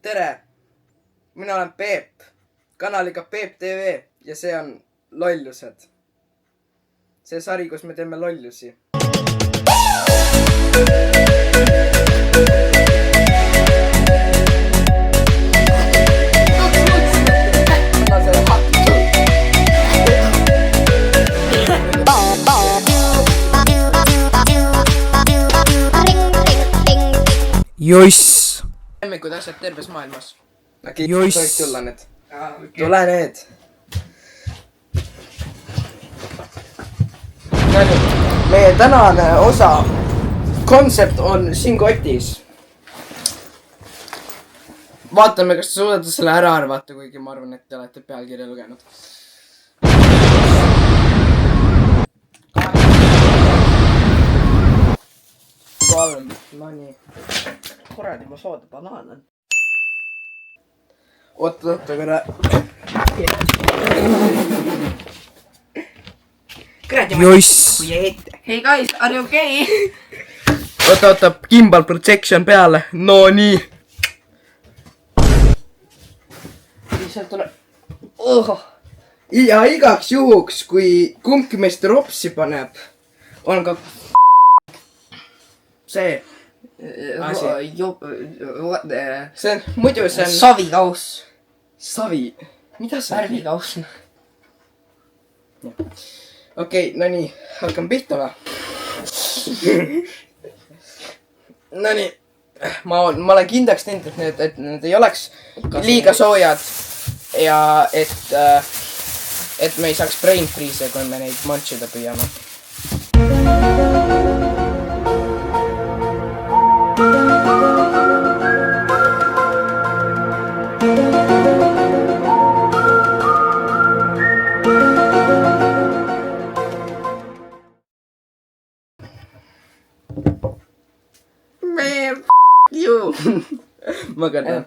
tere! Mina olen Peep, kanaliga Peep TV ja see on Lollused. See sari, kus me teeme lollusi. Joiss! Lemmikud asjad terves maailmas. Joiss! Tohiks tulla need. Tule need. Meie tänane osa kontsept on siin kotis. Vaatame, kas te suudate selle ära arvata, kuigi ma arvan, et te olete pealkirja lugenud. No nii. Kuradi, ma soode banaan on. Oota korra. Joiss! Hey guys, are you okay? Oota, gimbal projection peale. No nii. Lihtsalt tuleb... Ja igaks juhuks, kui kumbki meist ropsi paneb, on ka see asi. See on, muidu see on... Savikaus. Savi. Mida see on? Värvikaus. Okei, no nii, hakkan pihta või? No nii, ma olen kindlaks teinud, et need ei oleks liiga soojad ja et me ei saaks brain freeze'e, kui me neid manchida püüame. Ma kardan.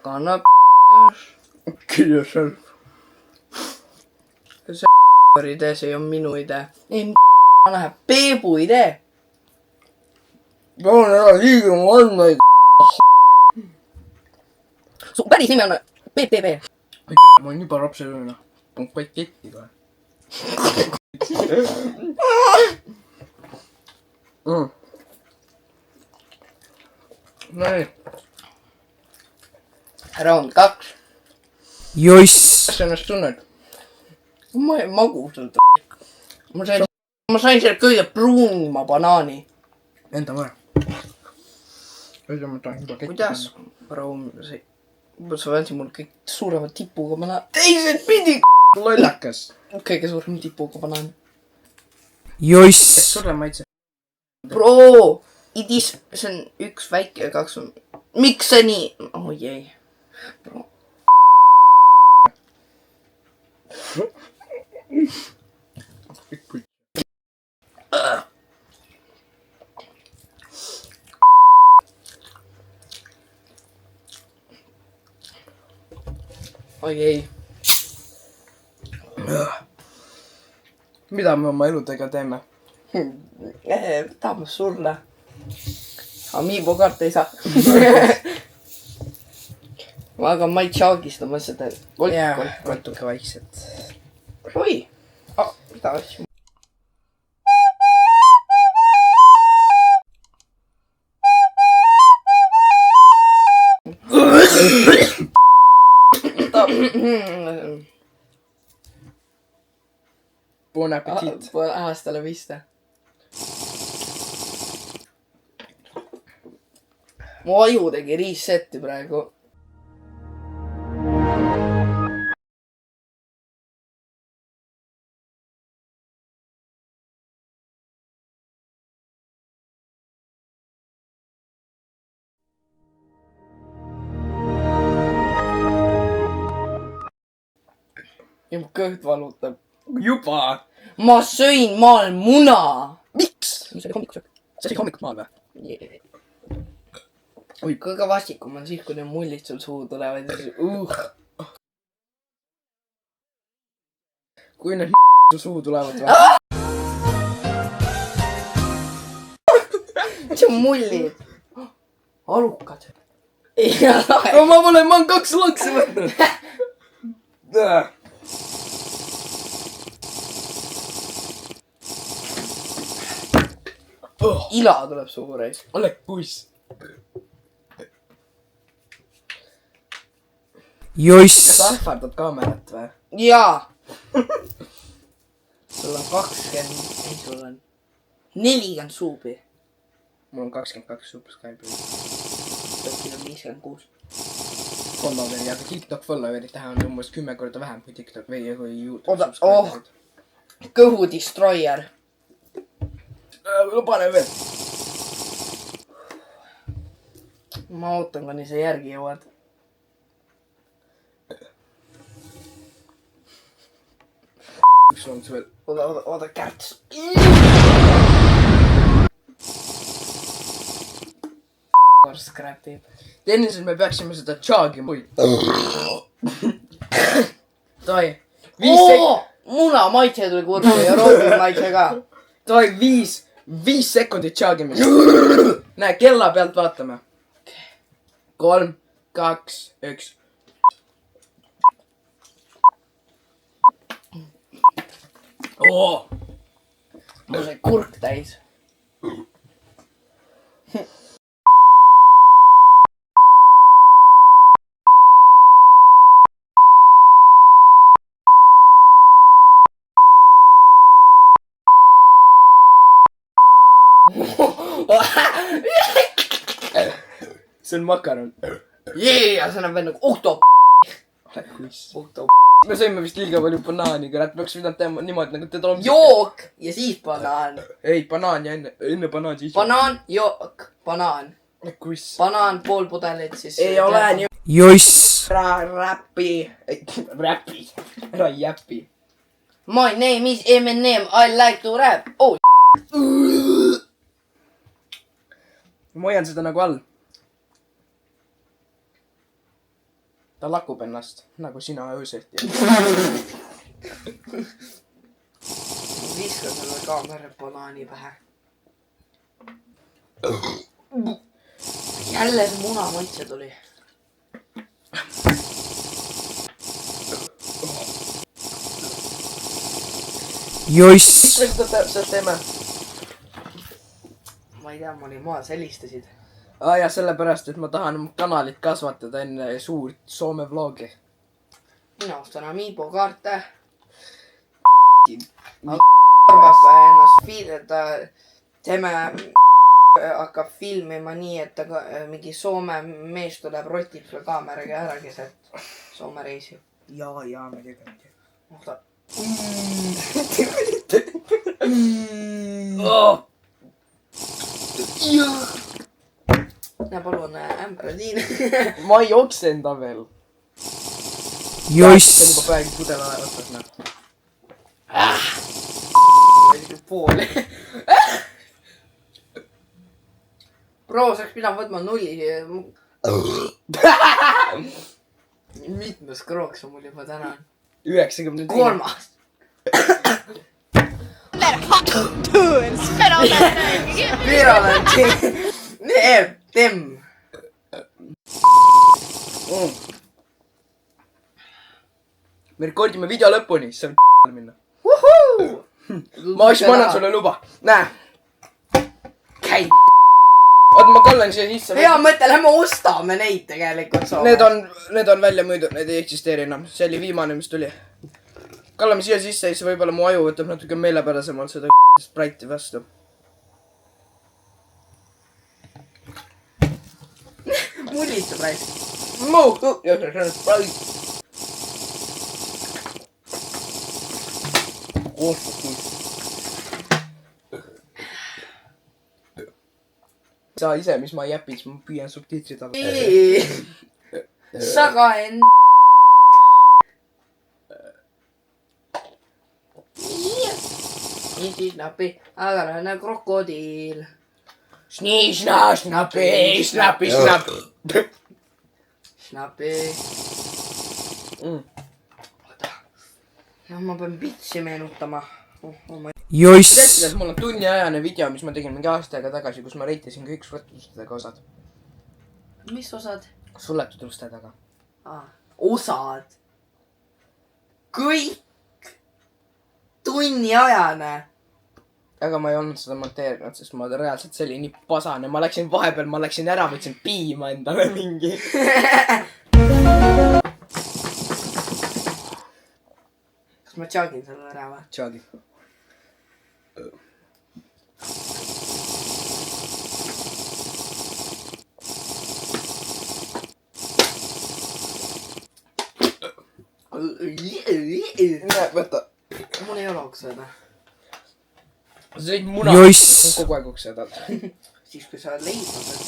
Kannab Kyllä se on. see idee, see on minu idee. Ei, läheb Peebu idee. Palun ära liiga mu andmeid. Su päris nimi on Peep TV. Ma olen juba rapselõõna. On paketti kohe. Nonii. Round 2. Joiss! Kas sa ennast tunned? Ma ei magu seda. Ma sain selle kõige pruunima banaani. Enda maja. Öelda ma tahan paketti. Kuidas? Pruun, sa vändsid mul kõik suurema tipuga banaan. Teised pidi Lollakas. kõige suurem tipuga banaan. Joiss! Sulle maitse. Bro, see on üks väike ja kaks on... Miks see nii? Oh jei. Bro. Oi ei. Mida me oma eludega teeme? Tahame sulle. Amiibo kaart ei saa. Aga ma ei tšaagista seda. Natuke vaikselt. Oi. Mida asju? Buon appetit. Hasta la vista. Mu aju tegi reset'i praegu. ja mu kõht valutab. juba. ma sõin maal muna. Miks? mis oli hommikusöök? See oli hommikul maal või? oi, kõige vastikum on siis, kui need mullid sul suhu tulevad ja siis kui need su suhu tulevad või? mis on mullid? alukad. ma olen 2 laksi võtnud. ila tuleb suhu reis. ole kuss. Joiss. kas sa ähvardad kaamerat või? jaa. sul on 20, ei sul on 40 suubi. mul on 22 subscriber'i. TikTokil on 56. Followeri, aga TikTok followeri tähe on umbes 10 korda vähem kui TikTok või kui YouTube oota, subscriber'id. kõhu destroyer. pane veel. ma ootan, kuni sa järgi jõuad. üks lonks veel. oota, kärts. Scrapib. Tennises me peaksime seda joggima. Toi. muna maitse tuli kursi ja roogi maitse ka. Toi 5 sekundit joggimist. näe, kella pealt vaatame. 3, 2, 1. Oo. mul sai kurk täis. see on makaron. jee, see näeb veel nagu okto. me sõime vist liiga palju banaani, kurat, peaks pidanud tegema niimoodi nagu teda on. jook ja siis banaan. ei, banaan ja enne banaan siis. banaan, jook, banaan. kuss. banaan, pool pudelit siis. ei ole nii. Joiss. ära räpi. räpi. ära jäpi. My name is Eminem, I like to rap. oh. ma hoian seda nagu all. ta lakub ennast, nagu sina ööseti. viskan selle kaamera banaani pähe. jälle see muna maitse tuli. Joiss. miks me seda täpselt teeme? ma ei tea, ma olin maas, helistasid. ja sellepärast, et ma tahan oma kanalit kasvatada enne suurt Soome vlogi. mina ostan Amiibo kaarte. arvab ennast teeme hakkab filmima nii, et ta mingi Soome mees tuleb, rotib selle kaameraga ära keset Soome reisi. ja me tegime. oota. ja palun ämbra siin. ma ei oksenda veel. Joiss. see on juba praegu pudel otsas, noh. pool. Bro, sa oleks pidanud võtma 0. mitmes krooks on mul juba täna? 90. 3. Spirolenti. Tem. me rekordime video lõpuni, siis saab minna. ma annan sulle luba. näe. käi. oota, ma kallan siia sisse. hea mõte, lähme ostame neid tegelikult. Need on välja müüdud, need ei eksisteeri enam. see oli viimane, mis tuli. kallame siia sisse, siis võib-olla mu aju võtab natuke meelepärasemalt seda spraiti vastu. mullitab raisk. Muutu! ja see on sprait. saa ise, mis ma ei jäpi, siis ma püüan subtiitrid alla. Saga end. Sniši-snapi, agarane krokodiil. Sniši-snapi, snapi-snapi. Snapi. No ma pean pitsi meenutama. Joiss. Mul on tunniajane video, mis ma tegin mingi aasta aega tagasi, kus ma reitisin kõik suletud ustedega osad. Mis osad? Suletud uste taga. Osad. Kõik. Tunniajane. Aga ma ei olnud seda monteerinud, sest ma reaalselt see oli nii pasane. Ma läksin vahepeal, ma läksin ära, võtsin piima endale mingi. Kas ma tšaagin selle ära või? Tšaagi. Näe, võta. Mul ei ole oksed. Sa sõid muna. Joiss. Kogu aeg oksed all. Siis kui sa leiba pead.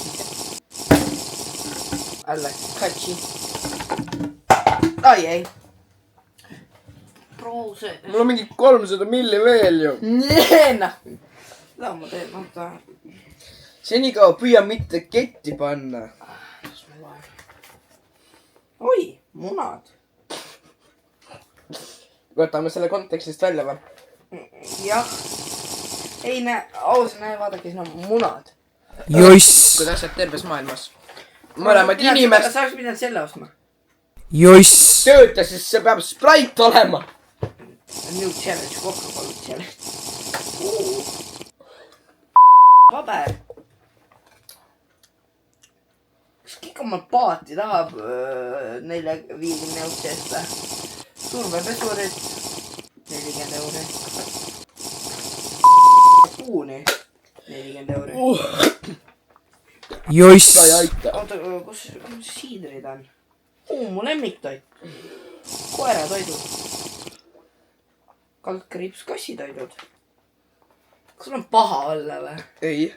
Alla, katsi. Ai ei. Proose. Mul on mingi 300 milli veel ju. Neena. La ma teen, oota. Senikaua püüa mitte ketti panna. Oi, munad. Võtame selle kontekstist välja või? Jah. Ei näe, näe, vaadake, siin on munad. Joiss. Kui asjad terves maailmas. Mõlemad inimesed Sa oleks pidanud selle ostma. Joiss. tööta, siis see peab Sprite olema. New challenge, Coca-Cola challenge. Paber. Kas kõik oma paati tahab 4-50 eurot eest või? Survepesurid 40 euri. Puuni 40 euri. Joiss. Sa ei aita. Oota, kus siidrid on? Mu lemmiktoit. Koeratoidud. Kaldkriips kassitoidud. Kas sul on paha olla või? Ei.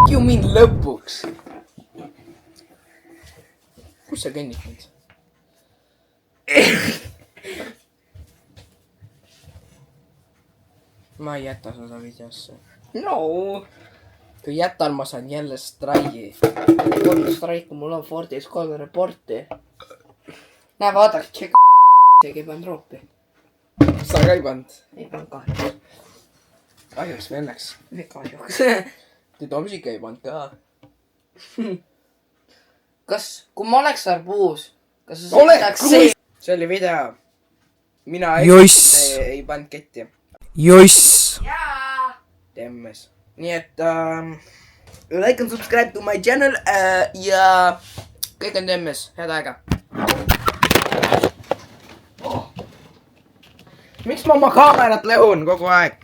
Ju mind lõpuks. Kus sa kõnnid mind? Ma ei jäta seda videosse. No. Kui jätan, ma saan jälle straigi. 3 straiku, mul on Fordis 3 reporti. Näe, vaadake, tšekk. Seegi ei pannud roopi. Sa ka ei pannud? Ei pannud kahjuks. Kahjuks või õnneks? Kahjuks. Te Tomsika ei pannud ka. Kas, kui ma oleks arbuus, kas sa sõidaks see? See oli video. Mina Joiss. ei pannud ketti. Joiss. Jaa. Temmes. Nii et like and subscribe to my channel ja kõik on temmes. Head aega. Miks ma oma kaamerat lõhun kogu aeg?